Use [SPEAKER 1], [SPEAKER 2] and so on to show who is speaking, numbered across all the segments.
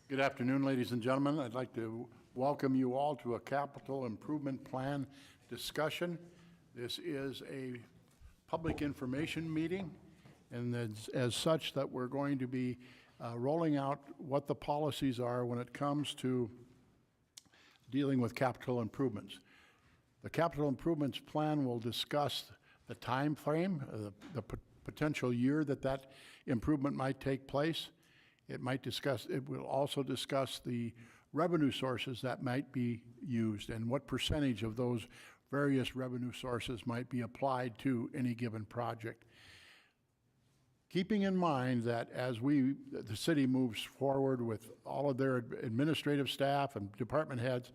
[SPEAKER 1] Good afternoon, ladies and gentlemen. I'd like to welcome you all to a capital improvement plan discussion. This is a public information meeting, and as such that we're going to be rolling out what the policies are when it comes to dealing with capital improvements. The capital improvements plan will discuss the time frame, the potential year that improvement might take place. It will also discuss the revenue sources that might be used and what percentage of those various revenue sources might be applied to any given project. Keeping in mind that as the city moves forward with all of their administrative staff and department heads,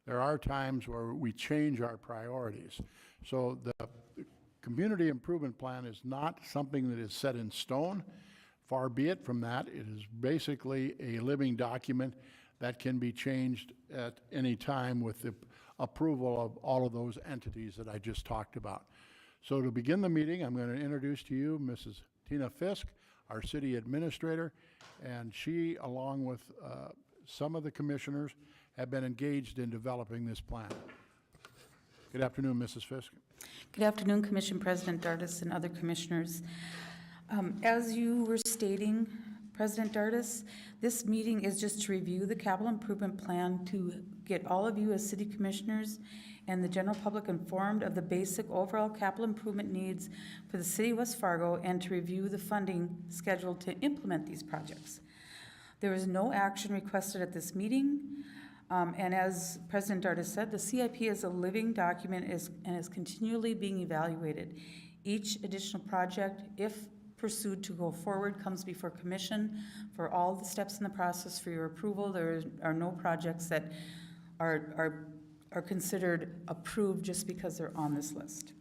[SPEAKER 1] there are times where we change our priorities. So the community improvement plan is not something that is set in stone. Far be it from that. It is basically a living document that can be changed at any time with the approval of all of those entities that I just talked about. So to begin the meeting, I'm going to introduce to you Mrs. Tina Fisk, our city administrator, and she, along with some of the commissioners, have been engaged in developing this plan. Good afternoon, Mrs. Fisk.
[SPEAKER 2] Good afternoon, Commission President Dardis and other commissioners. As you were stating, President Dardis, this meeting is just to review the capital improvement plan to get all of you as city commissioners and the general public informed of the basic overall capital improvement needs for the city of West Fargo and to review the funding scheduled to implement these projects. There is no action requested at this meeting. And as President Dardis said, the CIP is a living document and is continually being evaluated. Each additional project, if pursued to go forward, comes before commission for all the steps in the process for your approval. There are no projects that are considered approved just because they're on this list.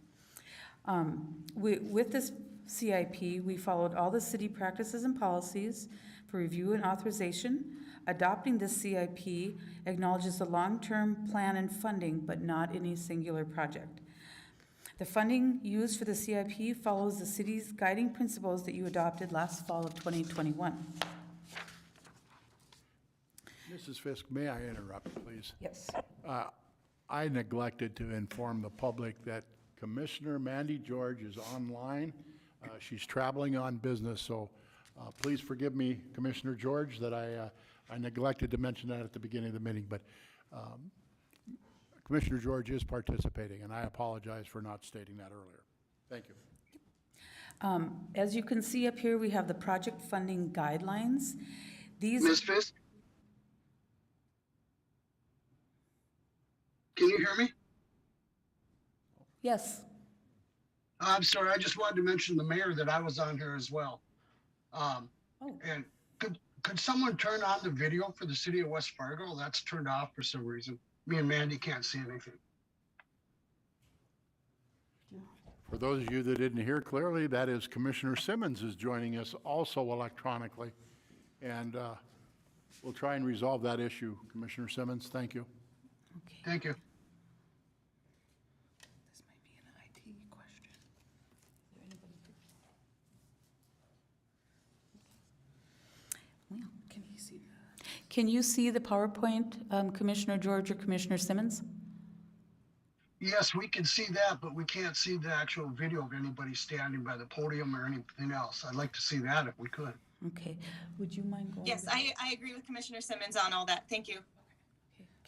[SPEAKER 2] With this CIP, we followed all the city practices and policies for review and authorization. Adopting this CIP acknowledges the long-term plan and funding, but not any singular project. The funding used for the CIP follows the city's guiding principles that you adopted last fall of 2021.
[SPEAKER 1] Mrs. Fisk, may I interrupt, please?
[SPEAKER 2] Yes.
[SPEAKER 1] I neglected to inform the public that Commissioner Mandy George is online. She's traveling on business, so please forgive me, Commissioner George, that I neglected to mention that at the beginning of the meeting, but Commissioner George is participating, and I apologize for not stating that earlier. Thank you.
[SPEAKER 2] As you can see up here, we have the project funding guidelines. These.
[SPEAKER 3] Ms. Fisk? Can you hear me?
[SPEAKER 2] Yes.
[SPEAKER 3] I'm sorry, I just wanted to mention the mayor that I was on here as well. And could someone turn on the video for the city of West Fargo? That's turned off for some reason. Me and Mandy can't see anything.
[SPEAKER 1] For those of you that didn't hear clearly, that is Commissioner Simmons is joining us also electronically. And we'll try and resolve that issue. Commissioner Simmons, thank you.
[SPEAKER 2] Okay.
[SPEAKER 3] Thank you.
[SPEAKER 2] This might be an IT question. Is there anybody here? Well, can you see that? Can you see the PowerPoint, Commissioner George or Commissioner Simmons?
[SPEAKER 3] Yes, we can see that, but we can't see the actual video of anybody standing by the podium or anything else. I'd like to see that if we could.
[SPEAKER 2] Okay. Would you mind going?
[SPEAKER 4] Yes, I agree with Commissioner Simmons on all that. Thank you.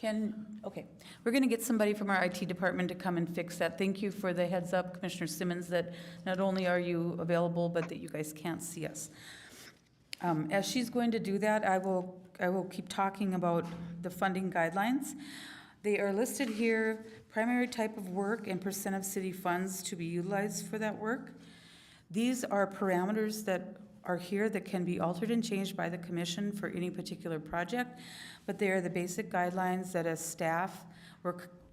[SPEAKER 2] Okay, we're going to get somebody from our IT department to come and fix that. Thank you for the heads up, Commissioner Simmons, that not only are you available, but that you guys can't see us. As she's going to do that, I will keep talking about the funding guidelines. They are listed here, primary type of work and percent of city funds to be utilized for that work. These are parameters that are here that can be altered and changed by the commission for any particular project, but they are the basic guidelines that as staff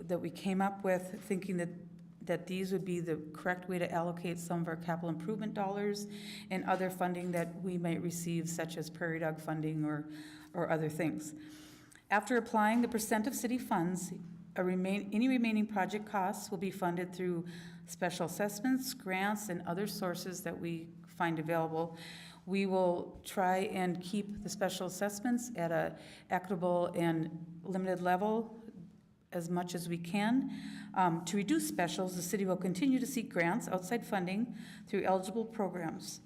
[SPEAKER 2] that we came up with, thinking that these would be the correct way to allocate some of our capital improvement dollars and other funding that we might receive, such as prairie dog funding or other things. After applying the percent of city funds, any remaining project costs will be funded through special assessments, grants, and other sources that we find available. We will try and keep the special assessments at a equitable and limited level as much as we can. To reduce specials, the city will continue to seek grants, outside funding through eligible programs.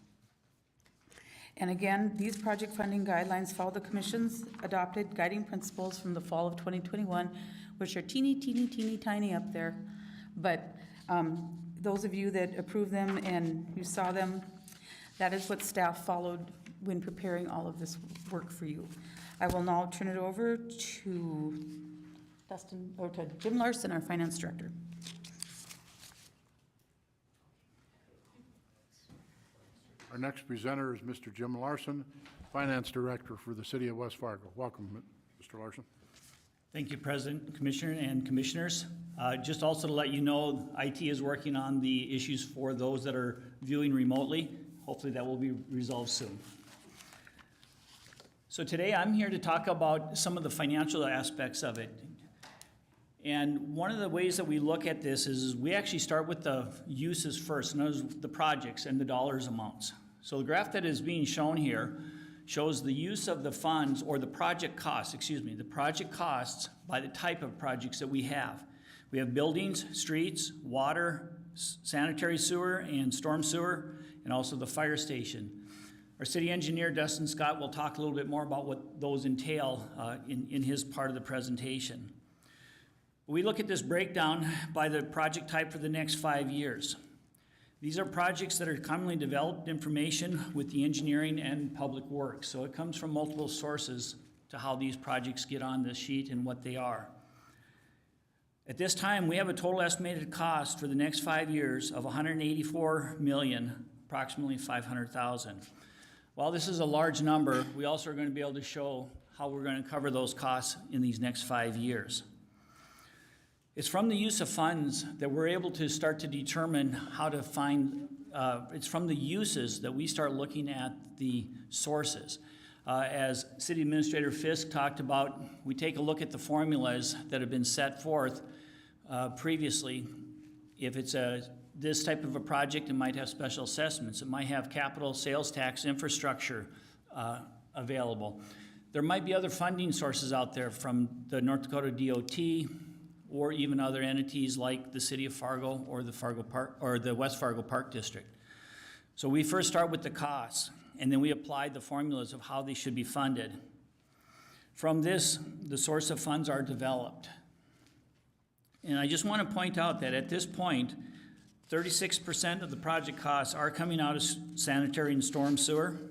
[SPEAKER 2] And again, these project funding guidelines follow the Commission's adopted guiding principles from the fall of 2021, which are teeny, teeny, teeny tiny up there. But those of you that approved them and you saw them, that is what staff followed when preparing all of this work for you. I will now turn it over to Jim Larson, our Finance Director.
[SPEAKER 1] Our next presenter is Mr. Jim Larson, Finance Director for the City of West Fargo. Welcome, Mr. Larson.
[SPEAKER 5] Thank you, President, Commissioner, and Commissioners. Just also to let you know, IT is working on the issues for those that are viewing remotely. Hopefully that will be resolved soon. So today I'm here to talk about some of the financial aspects of it. And one of the ways that we look at this is we actually start with the uses first, and those are the projects and the dollars amounts. So the graph that is being shown here shows the use of the funds, or the project costs, the project costs by the type of projects that we have. We have buildings, streets, water, sanitary sewer, and storm sewer, and also the fire station. Our city engineer, Dustin Scott, will talk a little bit more about what those entail in his part of the presentation. We look at this breakdown by the project type for the next 5 years. These are projects that are commonly developed information with the engineering and public works. So it comes from multiple sources to how these projects get on this sheet and what they are. At this time, we have a total estimated cost for the next 5 years of $184 million, approximately $500,000. While this is a large number, we also are going to be able to show how we're going to cover those costs in these next 5 years. It's from the use of funds that we're able to start to determine how to find, it's from the uses that we start looking at the sources. As City Administrator Fisk talked about, we take a look at the formulas that have been set forth previously. If it's this type of a project, it might have special assessments. It might have capital, sales tax, infrastructure available. There might be other funding sources out there from the North Dakota DOT, or even other entities like the City of Fargo or the Fargo Park or the West Fargo Park District. So we first start with the costs, and then we apply the formulas of how they should be funded. From this, the source of funds are developed. And I just want to point out that at this point, 36% of the project costs are coming out of sanitary and storm sewer,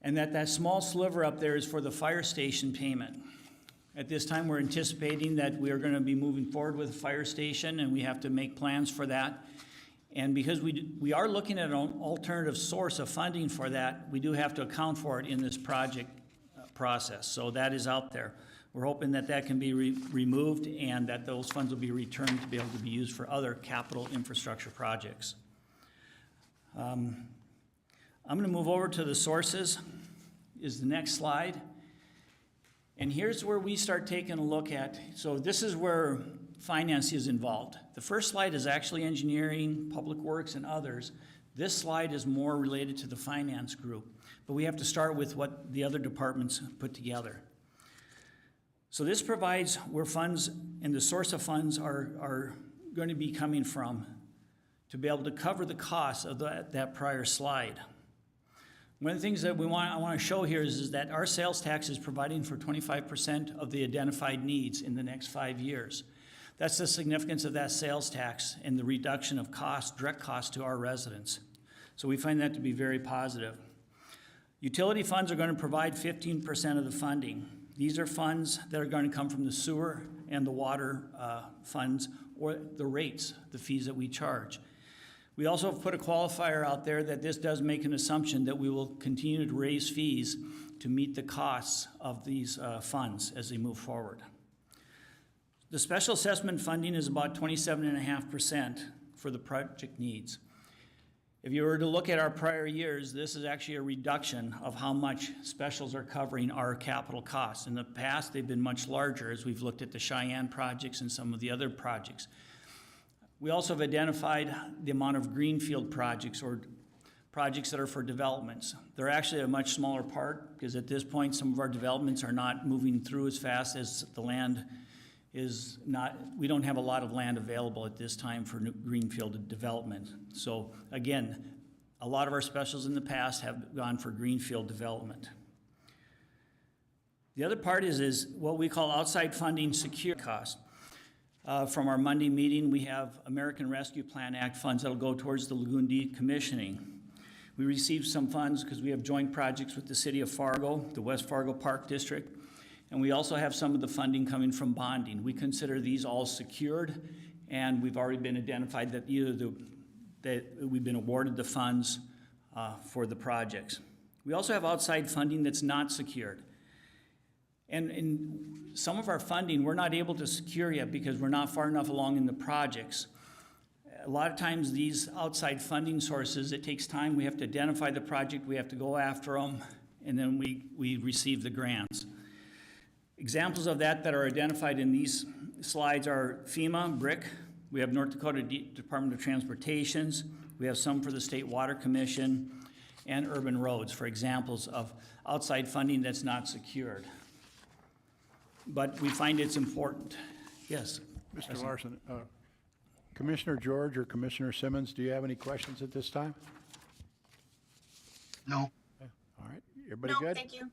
[SPEAKER 5] and that small sliver up there is for the fire station payment. At this time, we're anticipating that we are going to be moving forward with a fire station, and we have to make plans for that. And because we are looking at an alternative source of funding for that, we do have to account for it in this project process. So that is out there. We're hoping that that can be removed and that those funds will be returned to be able to be used for other capital infrastructure projects. I'm going to move over to the sources, is the next slide. And here's where we start taking a look at, so this is where finance is involved. The first slide is actually engineering, public works, and others. This slide is more related to the finance group, but we have to start with what the other departments put together. So this provides where funds and the source of funds are going to be coming from to be able to cover the costs of that prior slide. One of the things that I want to show here is that our sales tax is providing for 25% of the identified needs in the next 5 years. That's the significance of that sales tax and the reduction of cost, direct cost to our residents. So we find that to be very positive. Utility funds are going to provide 15% of the funding. These are funds that are going to come from the sewer and the water funds, or the rates, the fees that we charge. We also have put a qualifier out there that this does make an assumption that we will continue to raise fees to meet the costs of these funds as they move forward. The special assessment funding is about 27.5% for the project needs. If you were to look at our prior years, this is actually a reduction of how much specials are covering our capital costs. In the past, they've been much larger as we've looked at the Cheyenne projects and some of the other projects. We also have identified the amount of greenfield projects or projects that are for developments. They're actually a much smaller part, because at this point, some of our developments are not moving through as fast as the land is not, we don't have a lot of land available at this time for new greenfield development. So again, a lot of our specials in the past have gone for greenfield development. The other part is what we call outside funding secure cost. From our Monday meeting, we have American Rescue Plan Act funds that'll go towards the Lagoon decommissioning. We received some funds because we have joint projects with the city of Fargo, the West Fargo Park District, and we also have some of the funding coming from bonding. We consider these all secured, and we've already been identified that that we've been awarded the funds for the projects. We also have outside funding that's not secured. And in some of our funding, we're not able to secure yet because we're not far enough along in the projects. A lot of times these outside funding sources, it takes time. We have to identify the project, we have to go after them, and then we receive the grants. Examples of that are identified in these slides are FEMA, BRIC, we have North Dakota Department of Transportations, we have some for the State Water Commission, and urban roads for examples of outside funding that's not secured. But we find it's important. Yes?
[SPEAKER 1] Mr. Larson, Commissioner George or Commissioner Simmons, do you have any questions at this time?
[SPEAKER 3] No.
[SPEAKER 1] All right, everybody
[SPEAKER 4] No,
[SPEAKER 1] good?
[SPEAKER 4] thank you.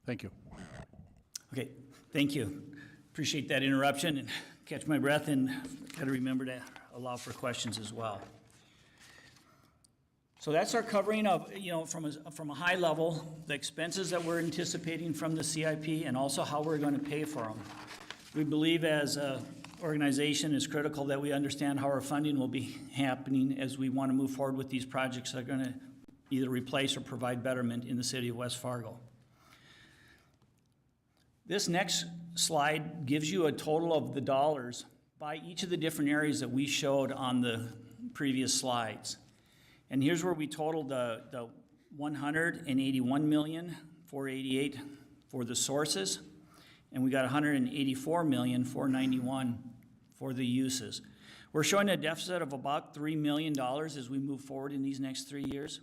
[SPEAKER 1] Thank you.
[SPEAKER 5] Okay, thank you. Appreciate that interruption, and catch my breath, and got to remember to allow for questions as well. So that's our covering of, from a high level, the expenses that we're anticipating from the CIP and also how we're going to pay for them. We believe as an organization it's critical that we understand how our funding will be happening as we want to move forward with these projects that are going to either replace or provide betterment in the city of West Fargo. This next slide gives you a total of the dollars by each of the different areas that we showed on the previous slides. And here's where we totaled the $181,488,000 for the sources, and we got $184,491,000 for the uses. We're showing a deficit of about $3 million as we move forward in these next 3 years.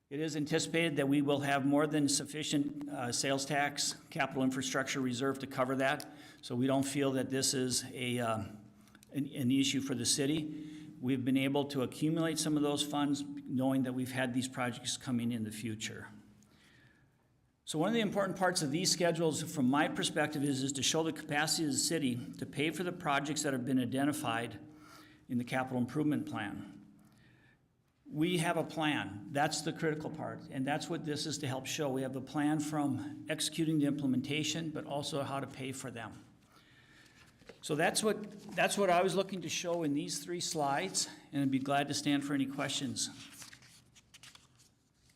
[SPEAKER 5] It is anticipated that we will have more than sufficient sales tax capital infrastructure reserve to cover that, so we don't feel that this is an issue for the city. We've been able to accumulate some of those funds knowing that we've had these projects coming in the future. So one of the important parts of these schedules from my perspective is to show the capacity of the city to pay for the projects that have been identified in the capital improvement plan. We have a plan. That's the critical part, and that's what this is to help show. We have a plan from executing the implementation, but also how to pay for them. So that's what I was looking to show in these 3 slides, and I'd be glad to stand for any questions.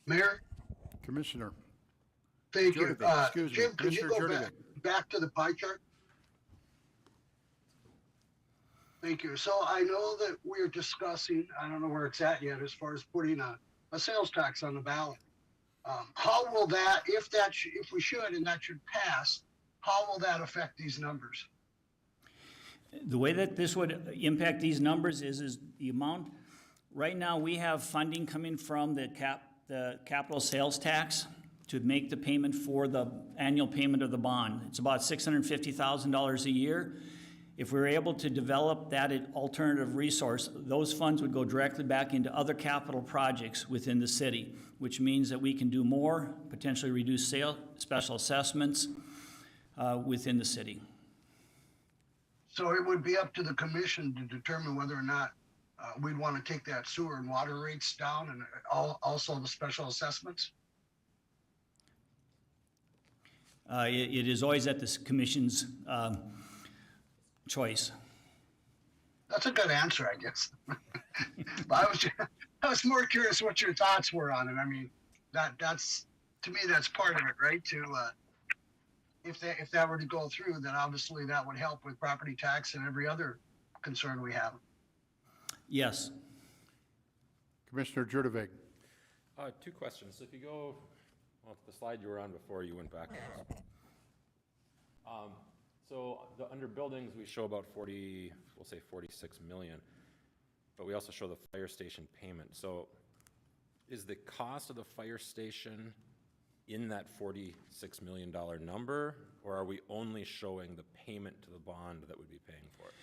[SPEAKER 3] Mayor,
[SPEAKER 1] Commissioner.
[SPEAKER 3] thank you.
[SPEAKER 1] Jurdovic, excuse me.
[SPEAKER 3] Jim, could you
[SPEAKER 1] Commissioner
[SPEAKER 3] go
[SPEAKER 1] Jurdovic.
[SPEAKER 3] back to the pie chart? Thank you. So I know that we're discussing, I don't know where it's at yet, as far as putting a sales tax on the ballot. How will that, if we should and that should pass, how will that affect these numbers?
[SPEAKER 5] The way that this would impact these numbers is the amount. Right now, we have funding coming from the capital sales tax to make the payment for the annual payment of the bond. It's about $650,000 a year. If we were able to develop that alternative resource, those funds would go directly back into other capital projects within the city, which means that we can do more, potentially reduce special assessments within the city.
[SPEAKER 3] So it would be up to the commission to determine whether or not we'd want to take that sewer and water rates down and also the special assessments?
[SPEAKER 5] It is always at the commission's choice.
[SPEAKER 3] That's a good answer, I guess. But I was more curious what your thoughts were on it. I mean, that's to me, that's part of it, right? If that were to go through, then obviously that would help with property tax and every other concern we have.
[SPEAKER 5] Yes.
[SPEAKER 1] Commissioner Jurdovic.
[SPEAKER 6] 2 questions. If you go to the slide you were on before you went back. So under buildings, we show about 46 million. but we also show the fire station payment. So is the cost of the fire station in that $46 million number, or are we only showing the payment to the bond that we'd be paying for it?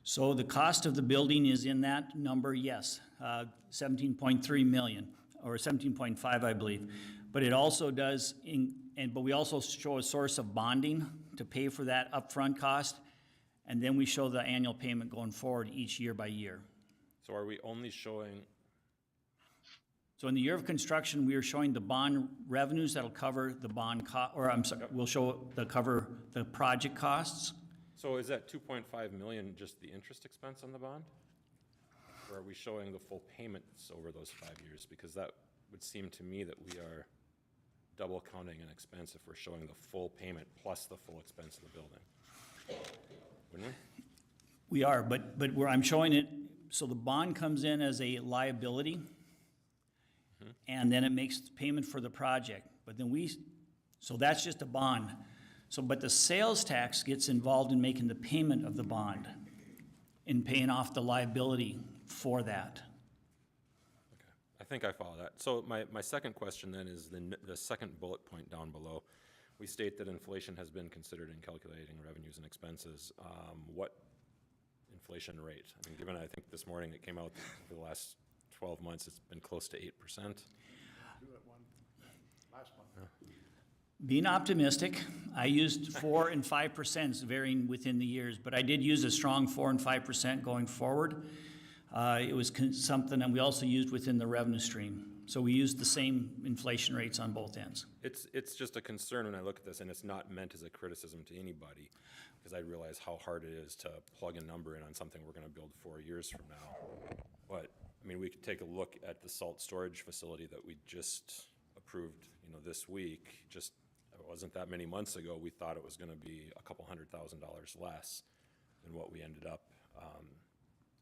[SPEAKER 5] So the cost of the building is in that number, yes, 17.3 million, or 17.5, I believe. But it also does, but we also show a source of bonding to pay for that upfront cost, and then we show the annual payment going forward each year by year.
[SPEAKER 6] So are we only showing,
[SPEAKER 5] So in the year of construction, we are showing the bond revenues that'll cover the bond we'll show cover the project costs.
[SPEAKER 6] so is that 2.5 million just the interest expense on the bond? Or are we showing the full payments over those 5 years? Because that would seem to me that we are double counting an expense if we're showing the full payment plus the full expense of the building. Wouldn't we?
[SPEAKER 5] We are, but where I'm showing it, so the bond comes in as a liability, and then it makes the payment for the project. But then so that's just a bond. So, but the sales tax gets involved in making the payment of the bond, in paying off the liability for that.
[SPEAKER 6] Okay, I think I follow that. So my second question then is the second bullet point down below. We state that inflation has been considered in calculating revenues and expenses. What inflation rate? I mean, given I think this morning it came out for the last 12 months, it's been close to 8%.
[SPEAKER 1] Last month.
[SPEAKER 5] Being optimistic, I used 4 and 5%, varying within the years, but I did use a strong 4 and 5% going forward. It was something that we also used within the revenue stream. So we used the same inflation rates on both ends.
[SPEAKER 6] It's just a concern when I look at this, and it's not meant as a criticism to anybody, because I realize how hard it is to plug a number in on something we're gonna build 4 years from now. But, I mean, we could take a look at the salt storage facility that we just approved, this week. Just, it wasn't that many months ago, we thought it was gonna be a couple $100,000 less than what we ended up.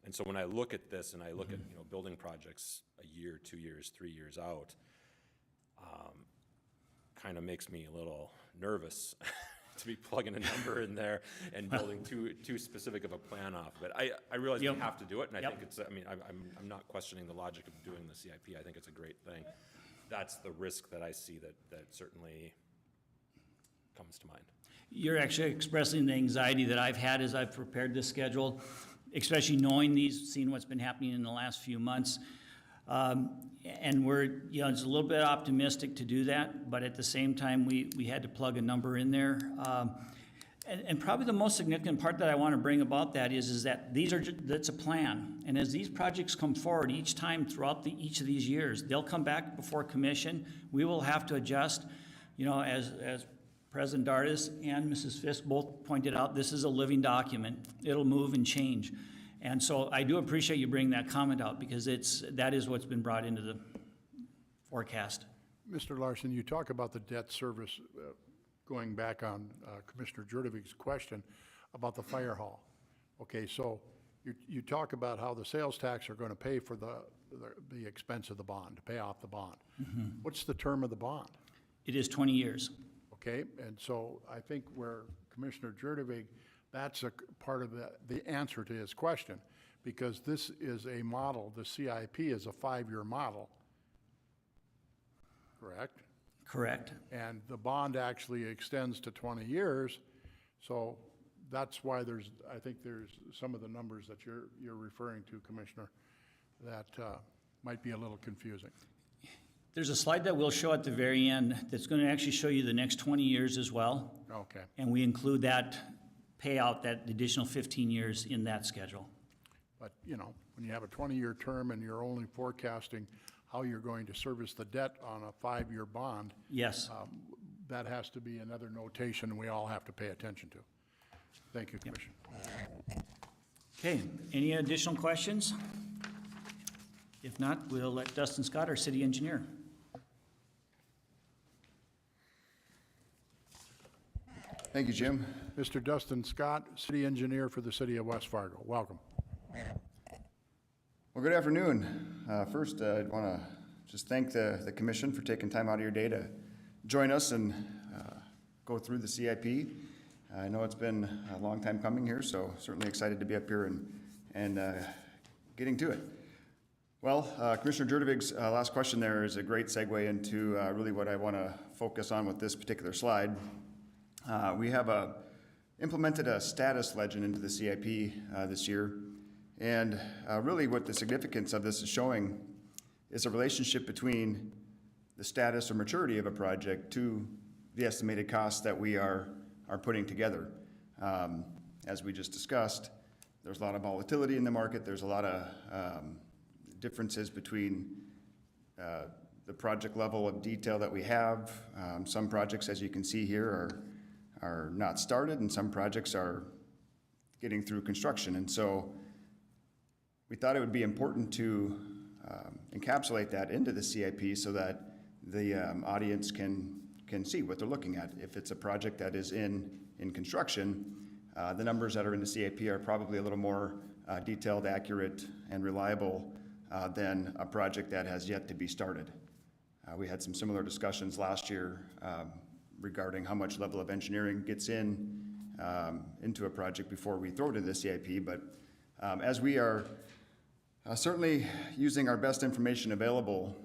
[SPEAKER 6] And so when I look at this and I look at, building projects a year, 2 years, 3 years out, kind of makes me a little nervous to be plugging a number in there and building too specific of a plan off of it. I realize we have to do it, and I think it's, I'm not questioning the logic of doing the CIP. I think it's a great thing. That's the risk that I see that certainly comes to mind. You're actually expressing the anxiety that I've had as I've prepared this schedule, especially knowing seeing what's been happening in the last few months. And we're, it's a little bit optimistic to do that, but at the same time, we had to plug a number in there. And probably the most significant part that I want to bring about that is that that's a plan. And as these projects come forward each time throughout each of these years, they'll come back before commission. We will have to adjust, as President Dardis and Mrs. Fisk both pointed out, this is a living document. It'll move and change. And so I do appreciate you bringing that comment out, because that is what's been brought into the forecast.
[SPEAKER 1] Mr. Larson, you talk about the debt service, going back on Commissioner Jurdovic's question about the fire hall. Okay, so you talk about how the sales tax are going to pay for the expense of the bond, to pay off the bond. What's the term of the bond?
[SPEAKER 5] It is 20 years.
[SPEAKER 1] Okay, and so I think where Commissioner Jurdovic, that's a part of the answer to his question, because this is a model, the CIP is a 5-year model, correct?
[SPEAKER 5] Correct.
[SPEAKER 1] And the bond actually extends to 20 years, so that's why I think there's some of the numbers that you're referring to, Commissioner, that might be a little confusing.
[SPEAKER 5] There's a slide that we'll show at the very end that's going to actually show you the next 20 years as well.
[SPEAKER 1] Okay.
[SPEAKER 5] And we include that payout, that additional 15 years in that schedule.
[SPEAKER 1] But, when you have a 20-year term and you're only forecasting how you're going to service the debt on a 5-year bond.
[SPEAKER 5] Yes.
[SPEAKER 1] That has to be another notation we all have to pay attention to. Thank you, Commissioner.
[SPEAKER 5] Okay, any additional questions? If not, we'll let Dustin Scott, our city engineer.
[SPEAKER 7] Thank you, Jim.
[SPEAKER 1] Mr. Dustin Scott, city engineer for the city of West Fargo. Welcome.
[SPEAKER 7] Well, good afternoon. First, I want to just thank the commission for taking time out of your day to join us and go through the CIP. I know it's been a long time coming here, so certainly excited to be up here and getting to it. Well, Commissioner Jurdovic's last question there is a great segue into really what I want to focus on with this particular slide. We have implemented a status legend into the CIP this year, and really what the significance of this is showing is a relationship between the status or maturity of a project to the estimated costs that we are putting together. As we just discussed, there's a lot of volatility in the market. There's a lot of differences between the project level of detail that we have. Some projects, as you can see here, are not started, and some projects are getting through construction. And so we thought it would be important to encapsulate that into the CIP so that the audience can see what they're looking at. If it's a project that is in construction, the numbers that are in the CIP are probably a little more detailed, accurate, and reliable than a project that has yet to be started. We had some similar discussions last year regarding how much level of engineering gets into a project before we throw it into the CIP. But as we are certainly using our best information available,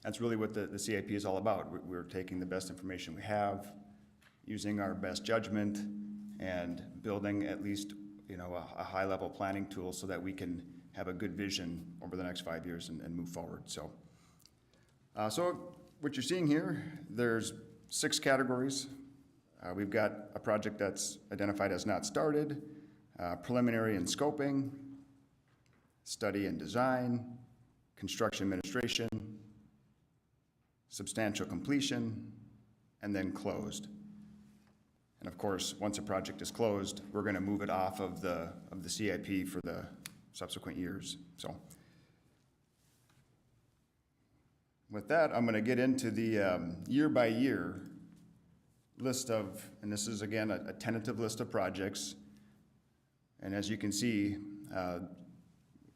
[SPEAKER 7] that's really what the CIP is all about. We're taking the best information we have, using our best judgment, and building at least a high-level planning tool so that we can have a good vision over the next 5 years and move forward. So what you're seeing here, there's 6 categories. We've got a project that's identified as not started, preliminary and scoping, study and design, construction administration, substantial completion, and then closed. And of course, once a project is closed, we're going to move it off of the CIP for the subsequent years. So with that, I'm going to get into the year-by-year list of, and this is again a tentative list of projects. And as you can see,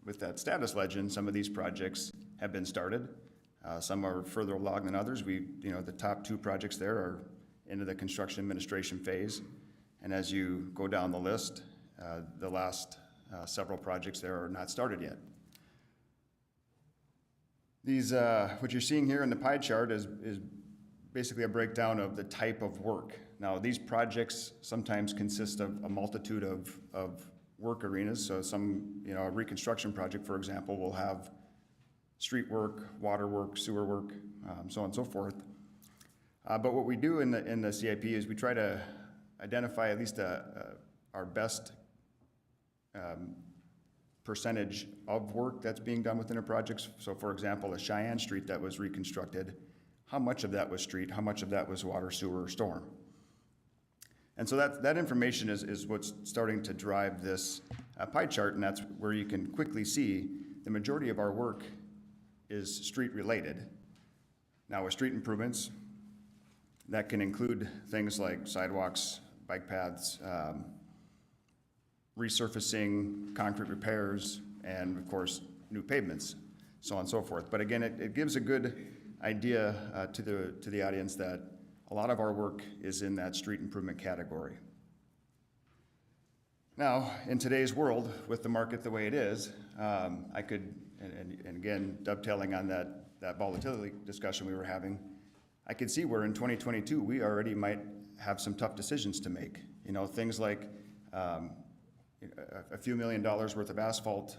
[SPEAKER 7] with that status legend, some of these projects have been started. Some are further along than others. The top 2 projects there are into the construction administration phase. And as you go down the list, the last several projects there are not started yet. These, what you're seeing here in the pie chart is basically a breakdown of the type of work. Now, these projects sometimes consist of a multitude of work arenas. So a reconstruction project, for example, will have street work, water work, sewer work, so on and so forth. But what we do in the CIP is we try to identify at least our best percentage of work that's being done within a project. So for example, a Cheyenne Street that was reconstructed, how much of that was street, how much of that was water, sewer, or storm? And so that information is what's starting to drive this pie chart, and that's where you can quickly see the majority of our work is street related. Now with street improvements, that can include things like sidewalks, bike paths, resurfacing, concrete repairs, and of course, new pavements, so on and so forth. But again, it gives a good idea to the audience that a lot of our work is in that street improvement category. Now, in today's world, with the market the way it is, I could, and again, dovetailing on that volatility discussion we were having, I could see where in 2022, we already might have some tough decisions to make. Things like a few $1 million worth of asphalt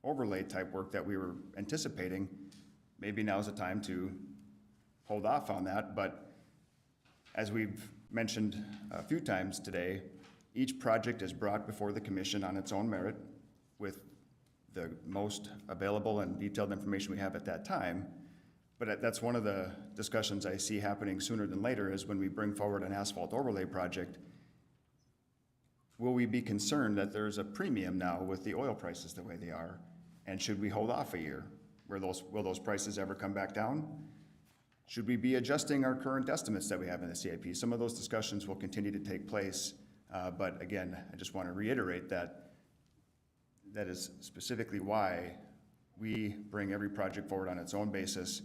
[SPEAKER 7] overlay type work that we were anticipating. Maybe now's the time to hold off on that. But as we've mentioned a few times today, each project is brought before the commission on its own merit with the most available and detailed information we have at that time. But that's one of the discussions I see happening sooner than later is when we bring forward an asphalt overlay project, will we be concerned that there's a premium now with the oil prices the way they are? And should we hold off a year? Will those prices ever come back down? Should we be adjusting our current estimates that we have in the CIP? Some of those discussions will continue to take place. But again, I just want to reiterate that is specifically why we bring every project forward on its own basis.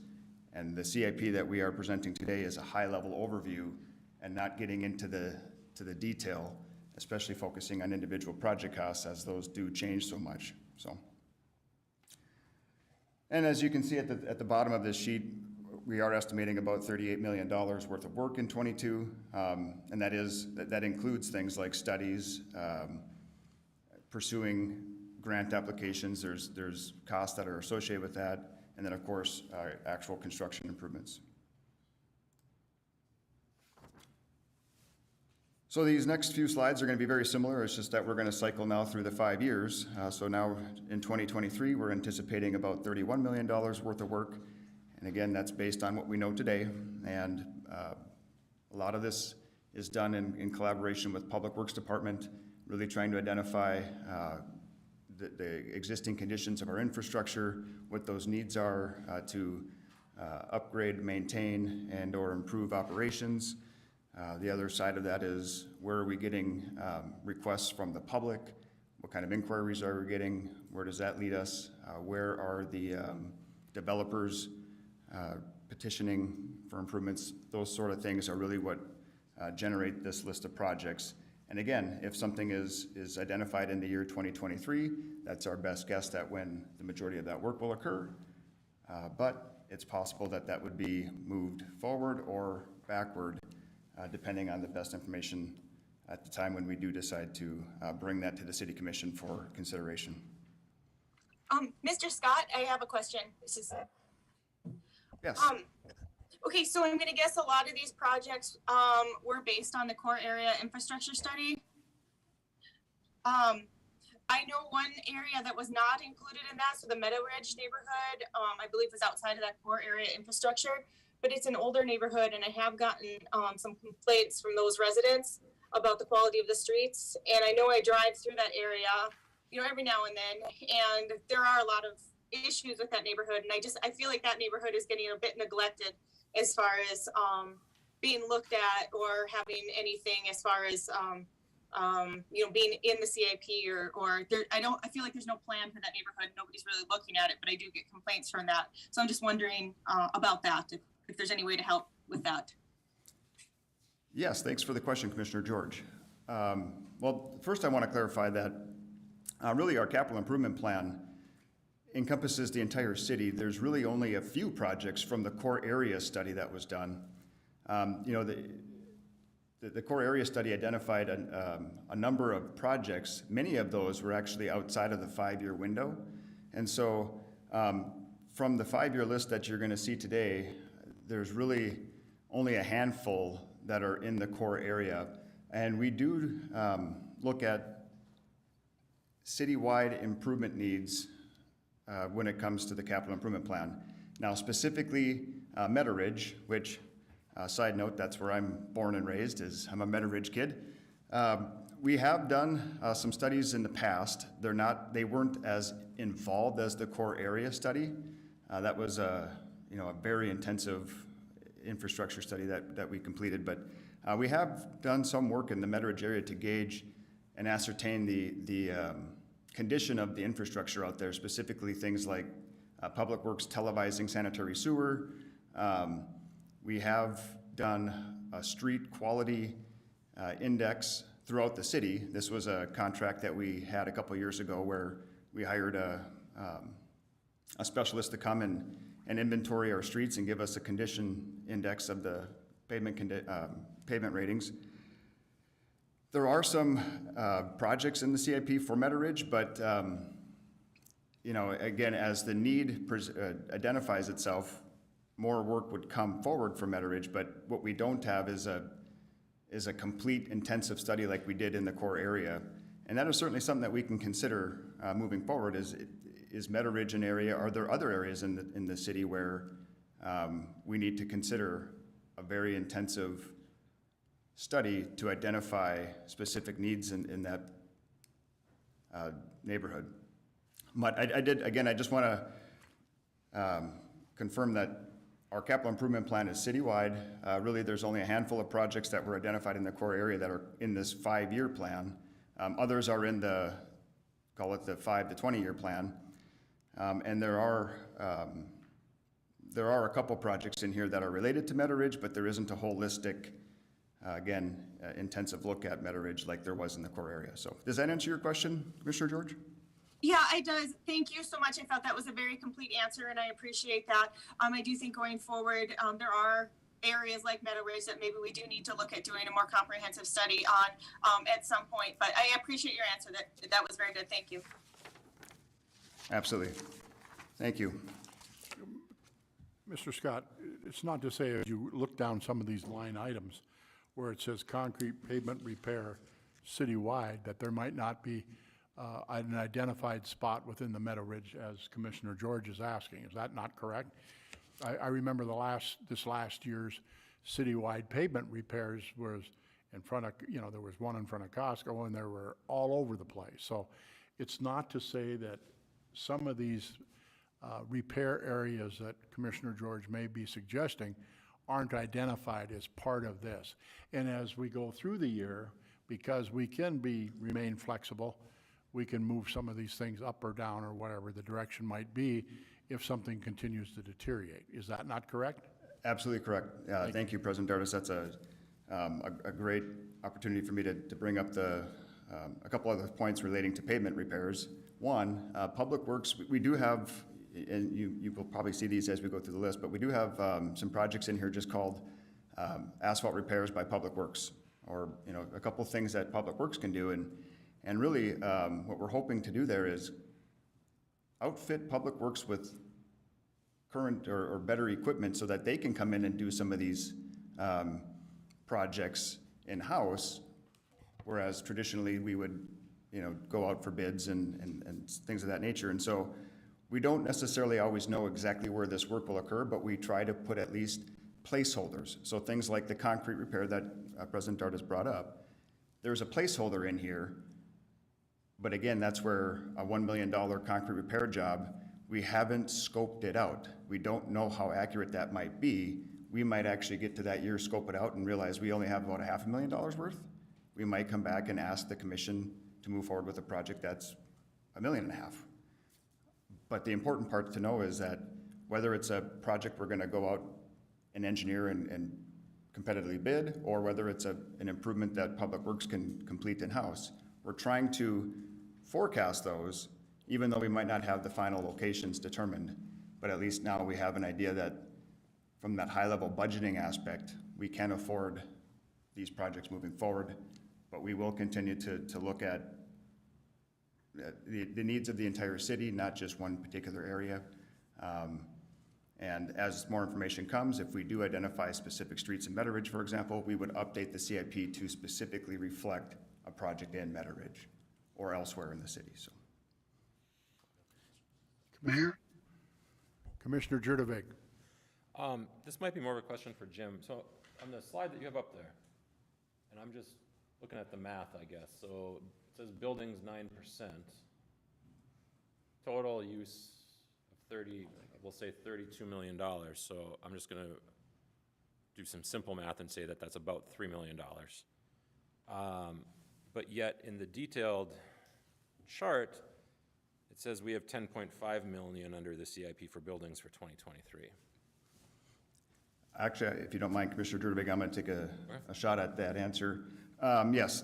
[SPEAKER 7] And the CIP that we are presenting today is a high-level overview and not getting into the detail, especially focusing on individual project costs as those do change so much, so. And as you can see at the bottom of this sheet, we are estimating about $38 million worth of work in '22, and that includes things like studies, pursuing grant applications. There's costs that are associated with that, and then of course actual construction improvements. So these next few slides are going to be very similar. It's just that we're going to cycle now through the 5 years. So now in 2023, we're anticipating about $31 million worth of work. And again, that's based on what we know today. And a lot of this is done in collaboration with Public Works Department, really trying to identify the existing conditions of our infrastructure, what those needs are to upgrade, maintain, and or improve operations. The other side of that is where are we getting requests from the public? What kind of inquiries are we getting? Where does that lead us? Where are the developers petitioning for improvements? Those sort of things are really what generate this list of projects. And again, if something is identified in the year 2023, that's our best guess at when the majority of that work will occur. But it's possible that that would be moved forward or backward, depending on the best information at the time when we do decide to bring that to the City Commission for consideration.
[SPEAKER 4] Mr. Scott, I have a question. This is
[SPEAKER 7] Yes.
[SPEAKER 4] okay, so I'm gonna guess a lot of these projects were based on the core area infrastructure study. I know one area that was not included in that, so the Meadow Ridge neighborhood, I believe was outside of that core area infrastructure, but it's an older neighborhood, and I have gotten some complaints from those residents about the quality of the streets. And I know I drive through that area, you know, every now and then, and there are a lot of issues with that neighborhood. And I feel like that neighborhood is getting a bit neglected as far as being looked at or having anything as far as you know, being in the CIP or there, I feel like there's no plan for that neighborhood. Nobody's really looking at it, but I do get complaints from that. So I'm just wondering about that, if there's any way to help with that.
[SPEAKER 7] Yes, thanks for the question, Commissioner George. Well, first I want to clarify that really our capital improvement plan encompasses the entire city. There's really only a few projects from the core area study that was done. You know, the core area study identified a number of projects. Many of those were actually outside of the 5-year window. And so from the 5-year list that you're going to see today, there's really only a handful that are in the core area. And we do look at citywide improvement needs when it comes to the capital improvement plan. Now specifically Meadow Ridge, which side note, that's where I'm born and raised, I'm a Meadow Ridge kid. We have done some studies in the past. They weren't as involved as the core area study. That was a very intensive infrastructure study that we completed, but we have done some work in the Meadow Ridge area to gauge and ascertain the condition of the infrastructure out there, specifically things like Public Works televising sanitary sewer. We have done a street quality index throughout the city. This was a contract that we had a couple years ago where we hired a specialist to come and inventory our streets and give us a condition index of the pavement ratings. There are some projects in the CIP for Meadow Ridge, but again, as the need identifies itself, more work would come forward for Meadow Ridge. But what we don't have is a complete intensive study like we did in the core area, and that is certainly something that we can consider moving forward. Is Meadow Ridge an area? Are there other areas in the city where we need to consider a very intensive study to identify specific needs in that neighborhood? But I just want to confirm that our capital improvement plan is citywide. Really, there's only a handful of projects that were identified in the core area that are in this 5-year plan. Others are in call it the 5 to 20-year plan. And there are a couple projects in here that are related to Meadow Ridge, but there isn't a holistic again, intensive look at Meadow Ridge like there was in the core area. So does that answer your question, Commissioner George?
[SPEAKER 4] Yeah, it does. Thank you so much. I thought that was a very complete answer, and I appreciate that. I do think going forward, there are areas like Meadow Ridge that maybe we do need to look at doing a more comprehensive study on at some point. But I appreciate your answer. That was very good. Thank you.
[SPEAKER 7] Absolutely. Thank you.
[SPEAKER 1] Mr. Scott, it's not to say as you look down some of these line items where it says concrete pavement repair citywide, that there might not be an identified spot within the Meadow Ridge as Commissioner George is asking. Is that not correct? I remember this last year's citywide pavement repairs was in front of, there was one in front of Costco and there were all over the place. So it's not to say that some of these repair areas that Commissioner George may be suggesting aren't identified as part of this. And as we go through the year, because we can remain flexible, we can move some of these things up or down or whatever the direction might be if something continues to deteriorate. Is that not correct?
[SPEAKER 7] Absolutely correct. Thank you, President Dardis. That's a great opportunity for me to bring up a couple other points relating to pavement repairs. One, Public Works, we do have, and you will probably see these as we go through the list, but we do have some projects in here just called asphalt repairs by Public Works, or a couple of things that Public Works can do. And really, what we're hoping to do there is outfit Public Works with current or better equipment so that they can come in and do some of these projects in-house, whereas traditionally we would, go out for bids and things of that nature. And so we don't necessarily always know exactly where this work will occur, but we try to put at least placeholders. So things like the concrete repair that President Dardis brought up, there's a placeholder in here. But again, that's where a $1 million concrete repair job, we haven't scoped it out. We don't know how accurate that might be. We might actually get to that year, scope it out, and realize we only have about $500,000 worth. We might come back and ask the commission to move forward with a project that's $1.5 million. But the important part to know is that whether it's a project we're gonna go out and engineer and competitively bid, or whether it's an improvement that Public Works can complete in-house, we're trying to forecast those, even though we might not have the final locations determined. But at least now we have an idea that from that high-level budgeting aspect, we can afford these projects moving forward. But we will continue to look at the needs of the entire city, not just one particular area. And as more information comes, if we do identify specific streets in Meadow Ridge, for example, we would update the CIP to specifically reflect a project in Meadow Ridge or elsewhere in the city. So,
[SPEAKER 3] Mayor?
[SPEAKER 1] Commissioner Jurdevig.
[SPEAKER 6] This might be more of a question for Jim. So on the slide that you have up there, and I'm just looking at the math, I guess. So it says buildings 9%, total use of we'll say $32 million. So I'm just gonna do some simple math and say that that's about $3 million. But yet in the detailed chart, it says we have 10.5 million under the CIP for buildings for 2023.
[SPEAKER 7] actually, if you don't mind, Commissioner Jurdevig, I'm going to take a shot at that answer. Yes.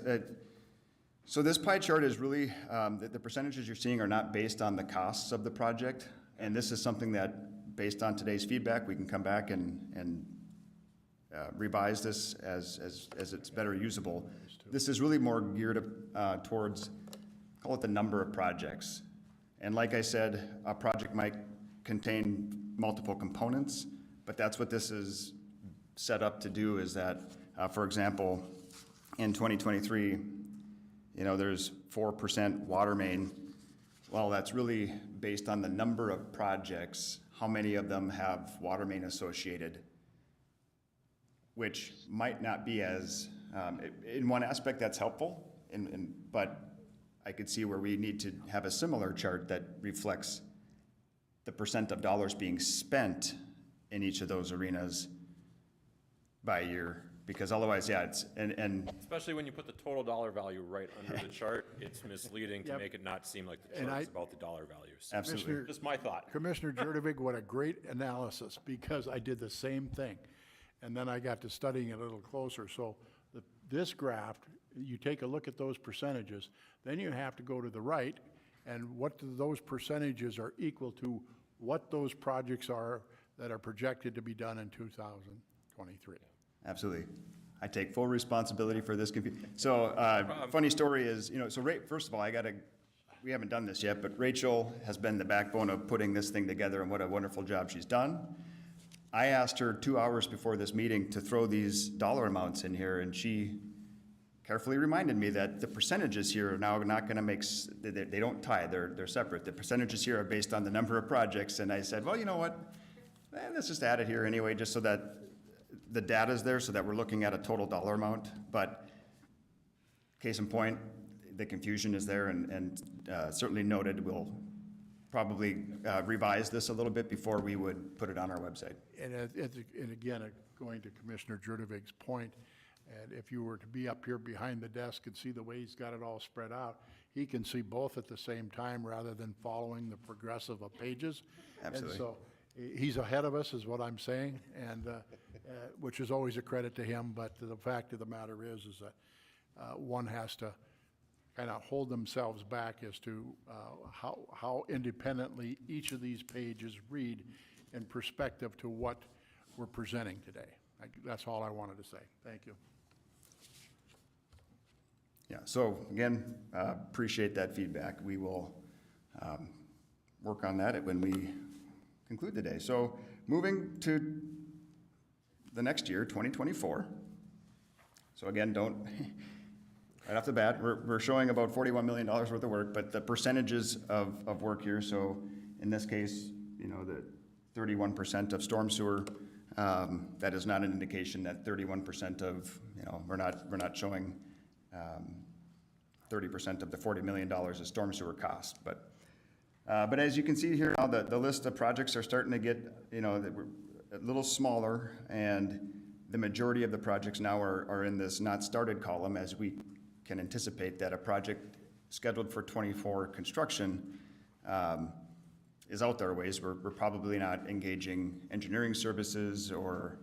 [SPEAKER 7] So this pie chart is really, the percentages you're seeing are not based on the costs of the project. And this is something that, based on today's feedback, we can come back and revise this as it's better usable. This is really more geared towards, call it the number of projects. And like I said, a project might contain multiple components, but that's what this is set up to do, is that, for example, in 2023, there's 4% water main. Well, that's really based on the number of projects, how many of them have water main associated, which might not be as, in one aspect that's helpful, but I could see where we need to have a similar chart that reflects the percent of dollars being spent in each of those arenas by year, because otherwise, yeah, it's, and
[SPEAKER 6] especially when you put the total dollar value right under the chart, it's misleading to make it not seem like the chart is about the dollar values.
[SPEAKER 7] absolutely.
[SPEAKER 6] Just my thought.
[SPEAKER 1] Commissioner Jurdevig, what a great analysis, because I did the same thing. And then I got to studying it a little closer. So this graph, you take a look at those percentages, then you have to go to the right, and what those percentages are equal to what those projects are that are projected to be done in 2023.
[SPEAKER 7] Absolutely. I take full responsibility for this confusion. So, funny story is, first of all, we haven't done this yet, but Rachel has been the backbone of putting this thing together, and what a wonderful job she's done. I asked her 2 hours before this meeting to throw these dollar amounts in here, and she carefully reminded me that the percentages here are now not gonna they don't tie, they're separate. The percentages here are based on the number of projects, and I said, well, you know what? Let's just add it here anyway, just so that the data's there, so that we're looking at a total dollar amount. But case in point, the confusion is there, and certainly noted. We'll probably revise this a little bit before we would put it on our website.
[SPEAKER 1] And again, going to Commissioner Jurdovic's point, and if you were to be up here behind the desk and see the way he's got it all spread out, he can see both at the same time rather than following the progressive of pages.
[SPEAKER 7] Absolutely.
[SPEAKER 1] And so he's ahead of us, is what I'm saying, and which is always a credit to him. But the fact of the matter is that one has to kind of hold themselves back as to how independently each of these pages read in perspective to what we're presenting today. That's all I wanted to say. Thank you.
[SPEAKER 7] Yeah, so again, appreciate that feedback. We will work on that when we conclude today. So moving to the next year, 2024. So again, right off the bat, we're showing about $41 million worth of work, but the percentages of work here, so in this case, the 31% of storm sewer, that is not an indication that 31% of, we're not showing 30% of the $40 million of storm sewer cost. But as you can see here, now the list of projects are starting to get, a little smaller, and the majority of the projects now are in this not started column, as we can anticipate that a project scheduled for 24 construction is out there ways. We're probably not engaging engineering services or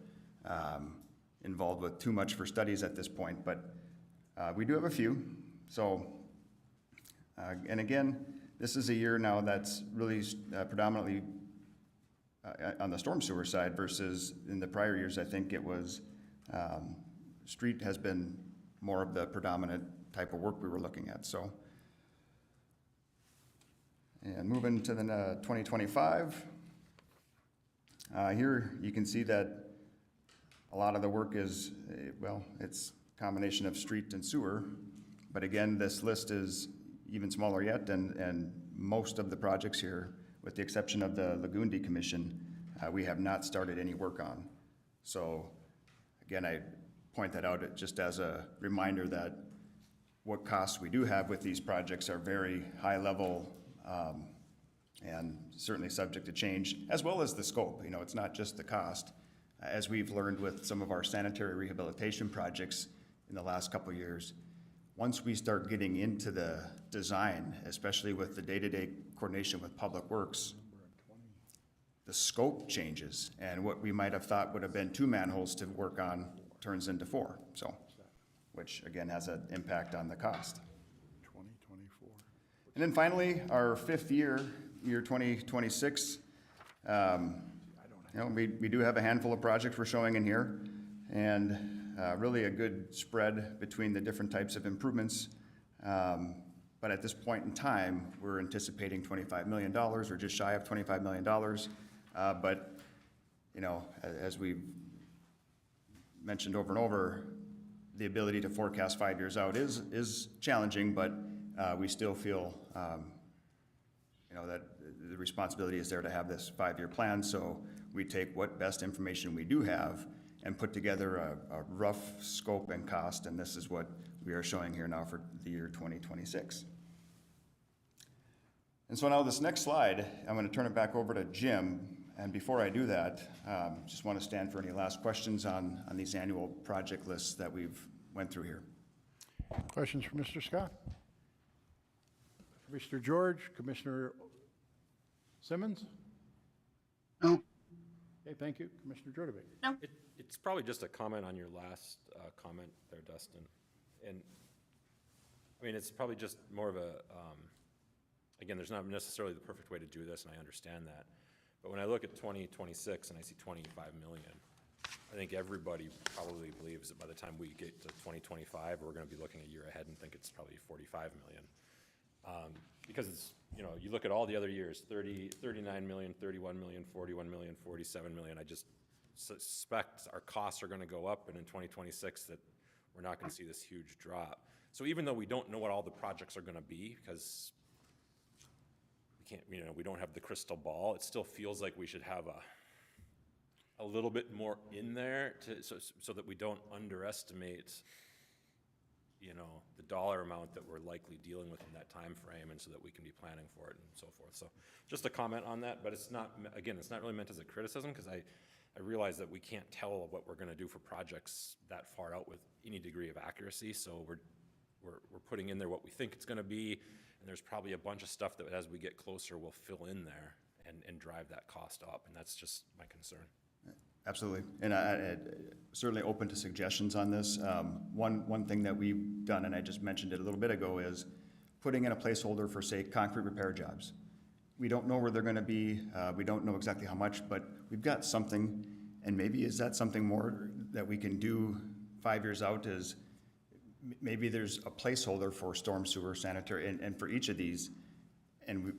[SPEAKER 7] involved with too much for studies at this point, but we do have a few. So, and again, this is a year now that's really predominantly on the storm sewer side versus in the prior years. I think it was, street has been more of the predominant type of work we were looking at. So, and moving to the 2025, here you can see that a lot of the work is, it's a combination of street and sewer. But again, this list is even smaller yet, and most of the projects here, with the exception of the lagoon decommission, we have not started any work on. So again, I point that out just as a reminder that what costs we do have with these projects are very high level, and certainly subject to change, as well as the scope. It's not just the cost. As we've learned with some of our sanitary rehabilitation projects in the last couple of years, once we start getting into the design, especially with the day-to-day coordination with Public Works, the scope changes, and what we might have thought would have been 2 manholes to work on turns into 4. So, which again has an impact on the cost.
[SPEAKER 1] 2024.
[SPEAKER 7] And then finally, our 5th year 2026. We do have a handful of projects we're showing in here, and really a good spread between the different types of improvements. But at this point in time, we're anticipating $25 million, or just shy of $25 million. But as we've mentioned over and over, the ability to forecast 5 years out is challenging, but we still feel that the responsibility is there to have this 5-year plan. So we take what best information we do have and put together a rough scope and cost, and this is what we are showing here now for the year 2026. And so now this next slide, I'm going to turn it back over to Jim. And before I do that, just want to stand for any last questions on these annual project lists that we've went through here.
[SPEAKER 1] Questions for Mr. Scott? Mr. George, Commissioner Simmons?
[SPEAKER 3] No.
[SPEAKER 1] Hey, Okay, thank you. Commissioner Jurdevig.
[SPEAKER 4] No,
[SPEAKER 6] It's probably just a comment on your last comment there, Dustin. And, I mean, it's probably just more of a, again, there's not necessarily the perfect way to do this, and I understand that. But when I look at 2026 and I see 25 million, I think everybody probably believes that by the time we get to 2025, we're going to be looking a year ahead and think it's probably 45 million. Because it's, you know, you look at all the other years, 39 million, 31 million, 41 million, 47 million. I just suspect our costs are going to go up, and in 2026 that we're not going to see this huge drop. So even though we don't know what all the projects are going to be, because we can't, you know, we don't have the crystal ball, it still feels like we should have a little bit more in there so that we don't underestimate, you know, the dollar amount that we're likely dealing with in that time frame, and so that we can be planning for it and so forth. So just a comment on that, but it's not, again, it's not really meant as a criticism, because I realize that we can't tell what we're going to do for projects that far out with any degree of accuracy. So we're putting in there what we think it's going to be, and there's probably a bunch of stuff that as we get closer, we'll fill in there and drive that cost up, and that's just my concern.
[SPEAKER 7] Absolutely, and I certainly open to suggestions on this. One thing that we've done, and I just mentioned it a little bit ago, is putting in a placeholder for, say, concrete repair jobs. We don't know where they're gonna be, we don't know exactly how much, but we've got something, and maybe is that something more that we can do 5 years out, is maybe there's a placeholder for storm sewer, sanitary, and for each of these, and we,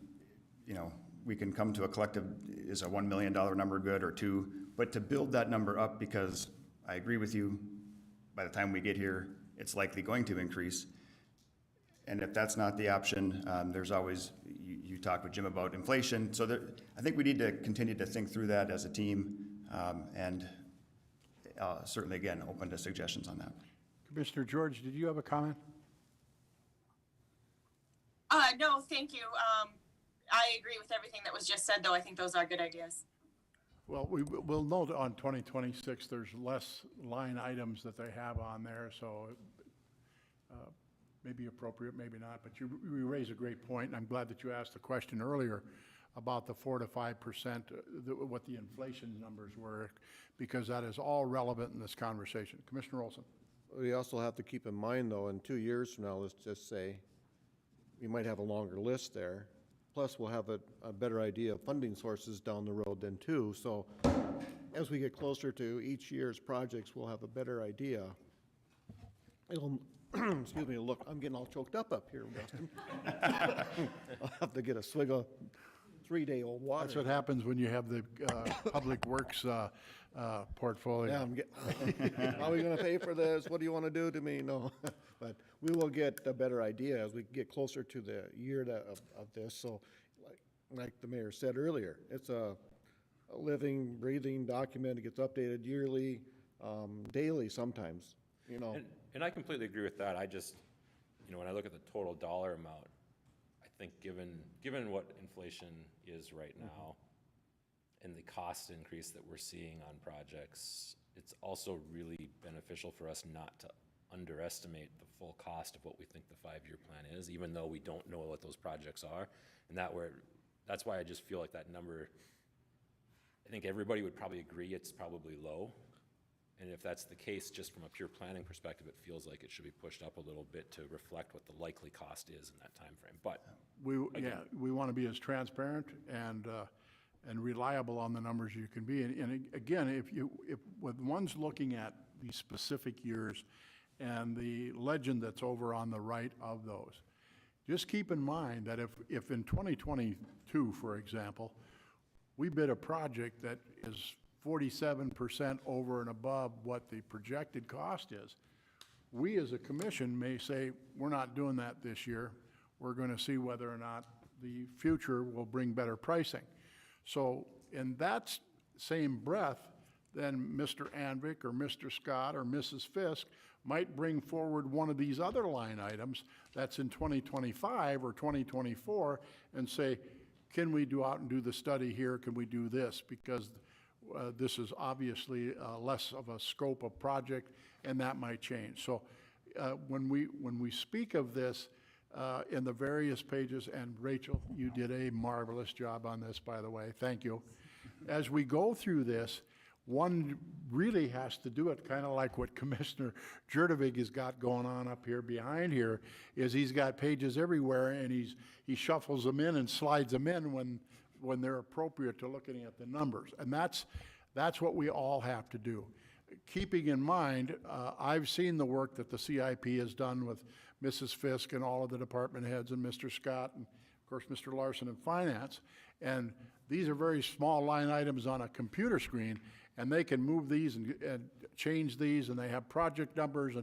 [SPEAKER 7] you know, we can come to a collective, is a $1 million number good or two, but to build that number up, because I agree with you, by the time we get here, it's likely going to increase. And if that's not the option, there's always, you talked with Jim about inflation. So there, I think we need to continue to think through that as a team, and certainly, again, open to suggestions on that.
[SPEAKER 1] Commissioner George, did you have a comment?
[SPEAKER 4] no, thank you. I agree with everything that was just said, though. I think those are good ideas.
[SPEAKER 1] Well, we'll note on 2026, there's less line items that they have on there, so maybe appropriate, maybe not, but you raise a great point, and I'm glad that you asked the question earlier about the 4 to 5%, what the inflation numbers were, because that is all relevant in this conversation. Commissioner Olson.
[SPEAKER 8] We also have to keep in mind, though, in 2 years from now, let's just say, we might have a longer list there. Plus, we'll have a better idea of funding sources down the road then too. So as we get closer to each year's projects, we'll have a better idea. It'll, excuse me, look, I'm getting all choked up here, Dustin. I'll have to get a swig of 3-day-old water.
[SPEAKER 1] That's what happens when you have the Public Works portfolio.
[SPEAKER 8] Yeah, I'm getting, how are we gonna pay for this? What do you wanna do to me? No, but we will get a better idea as we get closer to the year of this. So like the mayor said earlier, it's a living, breathing document. It gets updated yearly, daily sometimes, you know.
[SPEAKER 6] And I completely agree with that. I just, you know, when I look at the total dollar amount, I think given what inflation is right now, and the cost increase that we're seeing on projects, it's also really beneficial for us not to underestimate the full cost of what we think the 5-year plan is, even though we don't know what those projects are. And that's why I just feel like that number, I think everybody would probably agree it's probably low. And if that's the case, just from a pure planning perspective, it feels like it should be pushed up a little bit to reflect what the likely cost is in that time frame. But
[SPEAKER 1] we want to be as transparent and reliable on the numbers you can be. And again, if with one's looking at these specific years and the legend that's over on the right of those, just keep in mind that if in 2022, for example, we bid a project that is 47% over and above what the projected cost is, we as a commission may say, we're not doing that this year. We're going to see whether or not the future will bring better pricing. So in that same breath, then Mr. Anvik or Mr. Scott or Mrs. Fisk might bring forward one of these other line items that's in 2025 or 2024 and say, can we go out and do the study here? Can we do this? Because this is obviously less of a scope of project, and that might change. So when we speak of this in the various pages, and Rachel, you did a marvelous job on this, by the way, thank you. as we go through this, one really has to do it, kind of like what Commissioner Jurdevig has got going on up here behind here, is he's got pages everywhere, and he shuffles them in and slides them in when they're appropriate to looking at the numbers. And that's what we all have to do. Keeping in mind, I've seen the work that the CIP has done with Mrs. Fisk and all of the department heads and Mr. Scott and, of course, Mr. Larson in finance. And these are very small line items on a computer screen, and they can move these and change these, and they have project numbers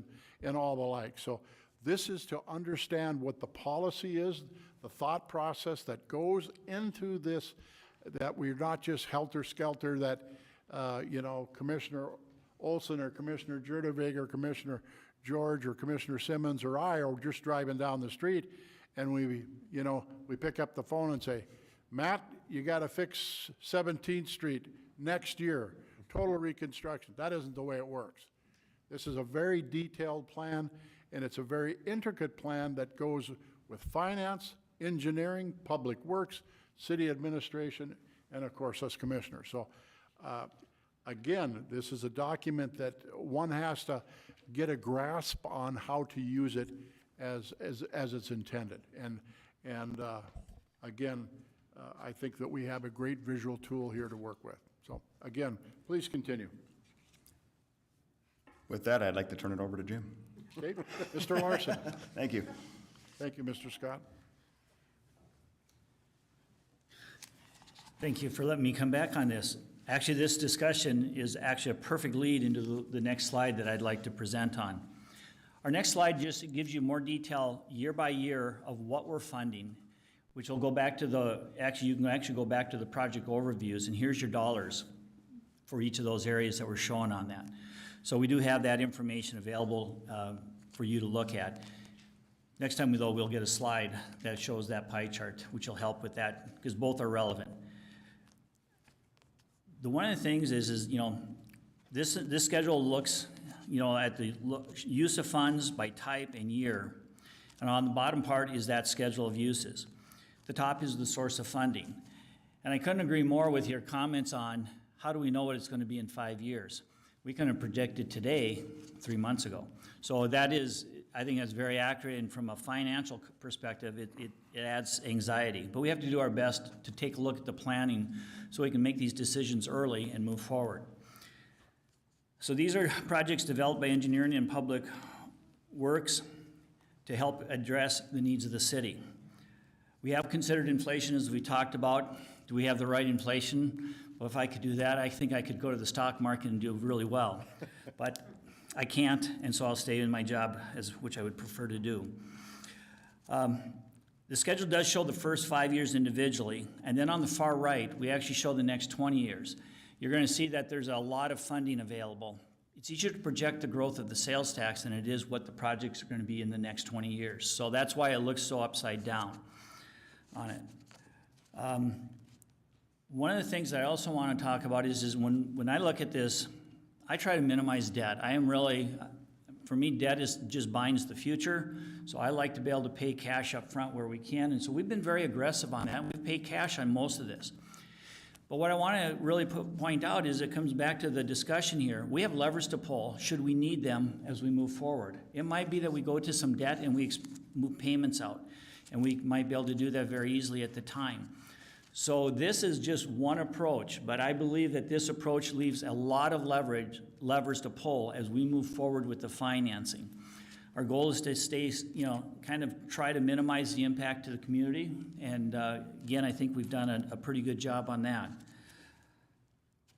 [SPEAKER 1] and all the like. So this is to understand what the policy is, the thought process that goes into this, that we're not just helter-skelter, that, Commissioner Olson or Commissioner Jurdevig or Commissioner George or Commissioner Simmons or I are just driving down the street, and we pick up the phone and say, Matt, you got to fix 17th Street next year, total reconstruction. That isn't the way it works. This is a very detailed plan, and it's a very intricate plan that goes with finance, engineering, public works, city administration, and of course us commissioners. So again, this is a document that one has to get a grasp on how to use it as it's intended. And again, I think that we have a great visual tool here to work with. So again, please continue.
[SPEAKER 7] With that, I'd like to turn it over to Jim.
[SPEAKER 1] Okay, Mr. Larson.
[SPEAKER 7] Thank you.
[SPEAKER 1] Thank you, Mr. Scott.
[SPEAKER 5] Thank you for letting me come back on this. Actually, this discussion is actually a perfect lead into the next slide that I'd like to present on. Our next slide just gives you more detail year by year of what we're funding, which will go back to you can actually go back to the project overviews, and here's your dollars for each of those areas that were shown on that. So we do have that information available for you to look at. Next time we'll get a slide that shows that pie chart, which will help with that, because both are relevant. One of the things is this schedule looks, at the use of funds by type and year. And on the bottom part is that schedule of uses. The top is the source of funding. And I couldn't agree more with your comments on how do we know what it's going to be in 5 years. We couldn't have predicted today 3 months ago. So that is, I think that's very accurate, and from a financial perspective, it adds anxiety. But we have to do our best to take a look at the planning so we can make these decisions early and move forward. So these are projects developed by engineering and public works to help address the needs of the city. We have considered inflation, as we talked about. Do we have the right inflation? Well, if I could do that, I think I could go to the stock market and do really well. But I can't, and so I'll stay in my job, which I would prefer to do. The schedule does show the first 5 years individually, and then on the far right, we actually show the next 20 years. You're going to see that there's a lot of funding available. It's easier to project the growth of the sales tax than it is what the projects are going to be in the next 20 years. So that's why it looks so upside down on it. One of the things that I also want to talk about is when I look at this, I try to minimize debt. For me, debt just binds the future, so I like to be able to pay cash up front where we can, and so we've been very aggressive on that. We've paid cash on most of this. But what I want to really point out is it comes back to the discussion here. We have levers to pull should we need them as we move forward. It might be that we go to some debt and we move payments out, and we might be able to do that very easily at the time. So this is just one approach, but I believe that this approach leaves a lot of levers to pull as we move forward with the financing. Our goal is to stay, kind of try to minimize the impact to the community, and again, I think we've done a pretty good job on that.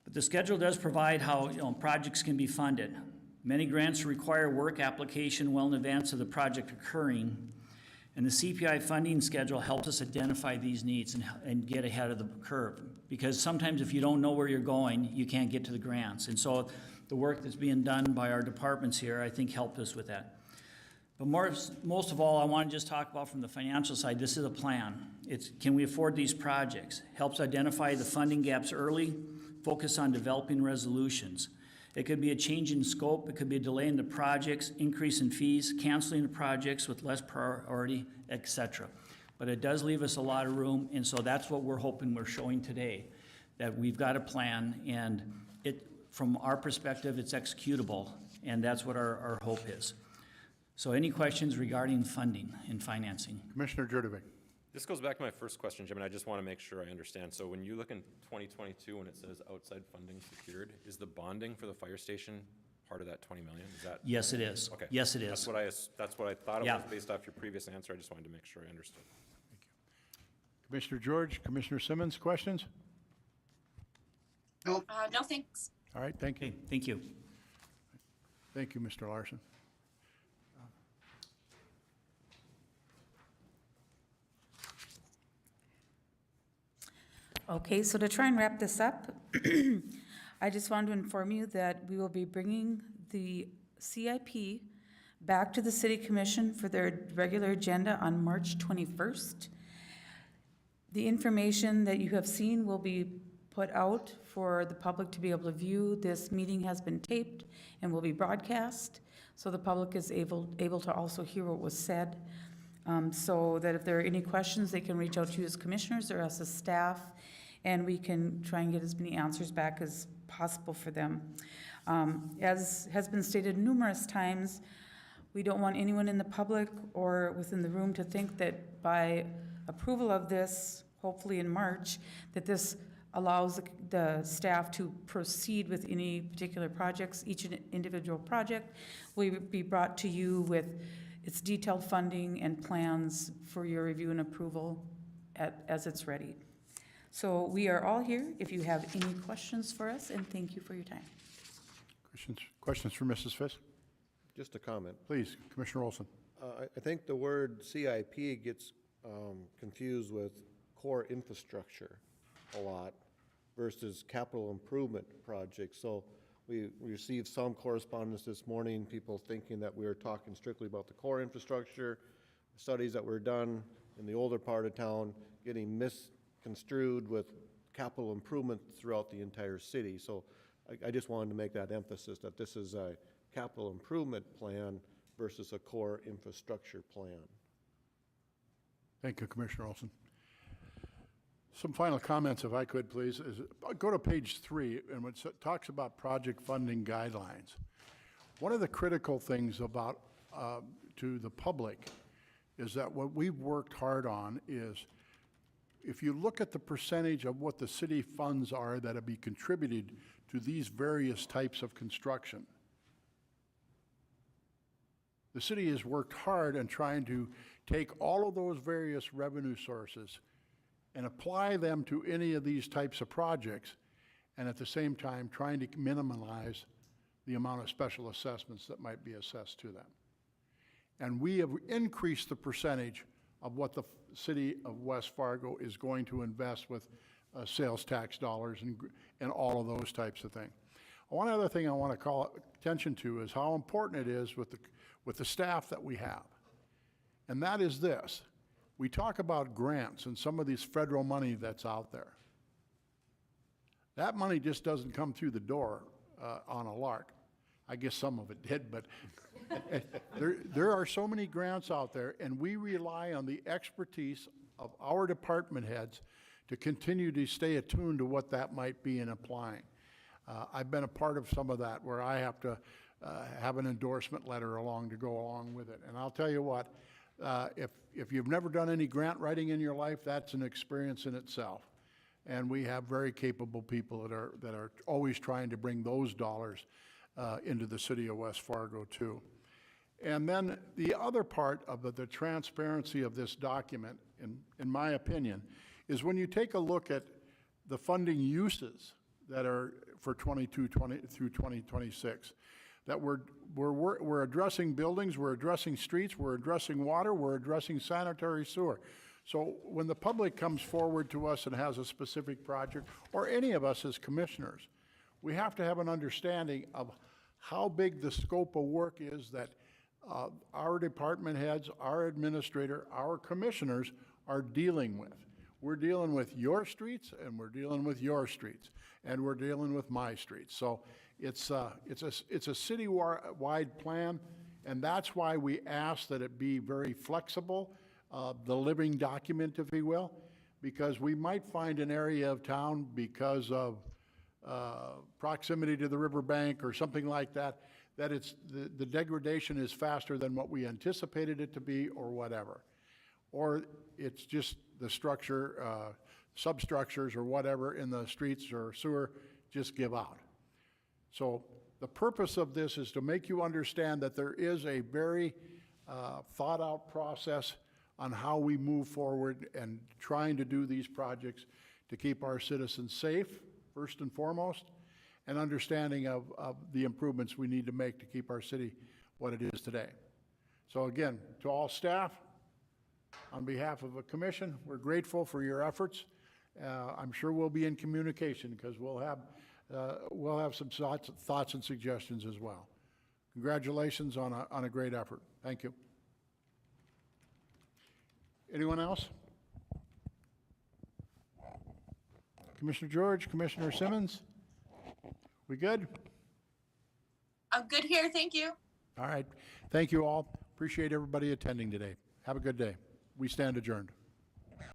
[SPEAKER 5] But the schedule does provide how projects can be funded. Many grants require work application well in advance of the project occurring, and the CPI funding schedule helps us identify these needs and get ahead of the curve. Because sometimes if you don't know where you're going, you can't get to the grants. And so the work that's being done by our departments here, I think, helped us with that. But most of all, I want to just talk about from the financial side, this is a plan. Can we afford these projects? Helps identify the funding gaps early, focus on developing resolutions. It could be a change in scope, it could be a delay in the projects, increase in fees, canceling the projects with less priority, etc. But it does leave us a lot of room, and so that's what we're hoping we're showing today. that we've got a plan, and it, from our perspective, it's executable, and that's what our hope is. So any questions regarding funding and financing?
[SPEAKER 1] Commissioner Jurdevich.
[SPEAKER 6] This goes back to my first question, Jim, and I just want to make sure I understand. So when you look in 2022, when it says outside funding secured, is the bonding for the fire station part of that 20 million? Is that?
[SPEAKER 5] Yes, it is.
[SPEAKER 6] Okay.
[SPEAKER 5] Yes, it is.
[SPEAKER 6] That's what I thought it
[SPEAKER 5] Yeah.
[SPEAKER 6] was based off your previous answer. I just wanted to make sure I understood.
[SPEAKER 1] Commissioner George, Commissioner Simmons, questions?
[SPEAKER 3] Nope.
[SPEAKER 4] No, thanks.
[SPEAKER 1] All right, thank you.
[SPEAKER 5] Okay, thank you.
[SPEAKER 1] Thank you, Mr. Larson.
[SPEAKER 2] Okay, so to try and wrap this up, I just wanted to inform you that we will be bringing the CIP back to the City Commission for their regular agenda on March 21st. The information that you have seen will be put out for the public to be able to view. This meeting has been taped and will be broadcast, so the public is able to also hear what was said. So that if there are any questions, they can reach out to you as commissioners or us as staff, and we can try and get as many answers back as possible for them. As has been stated numerous times, we don't want anyone in the public or within the room to think that by approval of this, hopefully in March, that this allows the staff to proceed with any particular projects. Each individual project will be brought to you with its detailed funding and plans for your review and approval as it's ready. So we are all here if you have any questions for us, and thank you for your time.
[SPEAKER 1] Questions for Mrs. Fisk?
[SPEAKER 8] Just a comment.
[SPEAKER 1] Please, Commissioner Olson.
[SPEAKER 8] I think the word CIP gets confused with core infrastructure a lot versus capital improvement projects. So we received some correspondence this morning, people thinking that we were talking strictly about the core infrastructure, studies that were done in the older part of town, getting misconstrued with capital improvement throughout the entire city. So I just wanted to make that emphasis that this is a capital improvement plan versus a core infrastructure plan.
[SPEAKER 1] Thank you, Commissioner Olson. Some final comments, if I could, please. Go to page 3, and when it talks about project funding guidelines. One of the critical things about to the public is that what we've worked hard on is, if you look at the percentage of what the city funds are that have been contributed to these various types of construction, the city has worked hard in trying to take all of those various revenue sources and apply them to any of these types of projects, and at the same time trying to minimize the amount of special assessments that might be assessed to them. And we have increased the percentage of what the city of West Fargo is going to invest with sales tax dollars and all of those types of things. One other thing I want to call attention to is how important it is with the staff that we have. And that is this. We talk about grants and some of this federal money that's out there. That money just doesn't come through the door on a lark. I guess some of it did, but there are so many grants out there, and we rely on the expertise of our department heads to continue to stay attuned to what that might be in applying. I've been a part of some of that where I have to have an endorsement letter to go along with it. And I'll tell you what, if you've never done any grant writing in your life, that's an experience in itself. And we have very capable people that are always trying to bring those dollars into the city of West Fargo too. And then the other part of the transparency of this document, in my opinion, is when you take a look at the funding uses that are for 22 through 2026, that we're addressing buildings, we're addressing streets, we're addressing water, we're addressing sanitary sewer. So when the public comes forward to us and has a specific project, or any of us as commissioners, we have to have an understanding of how big the scope of work is that our department heads, our administrator, our commissioners are dealing with. We're dealing with your streets, and we're dealing with your streets, and we're dealing with my streets. So it's a city-wide plan, and that's why we ask that it be very flexible, the living document, if you will, because we might find an area of town because of proximity to the riverbank or something like that, that the degradation is faster than what we anticipated it to be or whatever. Or it's just the structure, substructures or whatever in the streets or sewer just give out. So the purpose of this is to make you understand that there is a very thought-out process on how we move forward and trying to do these projects to keep our citizens safe, first and foremost, and understanding of the improvements we need to make to keep our city what it is today. So again, to all staff, on behalf of the commission, we're grateful for your efforts. I'm sure we'll be in communication because we'll have some thoughts and suggestions as well. Congratulations on a great effort. Thank you. Anyone else? Commissioner George, Commissioner Simmons? We good?
[SPEAKER 4] I'm good here, thank you.
[SPEAKER 1] All right. Thank you all. Appreciate everybody attending today. Have a good day. We stand adjourned.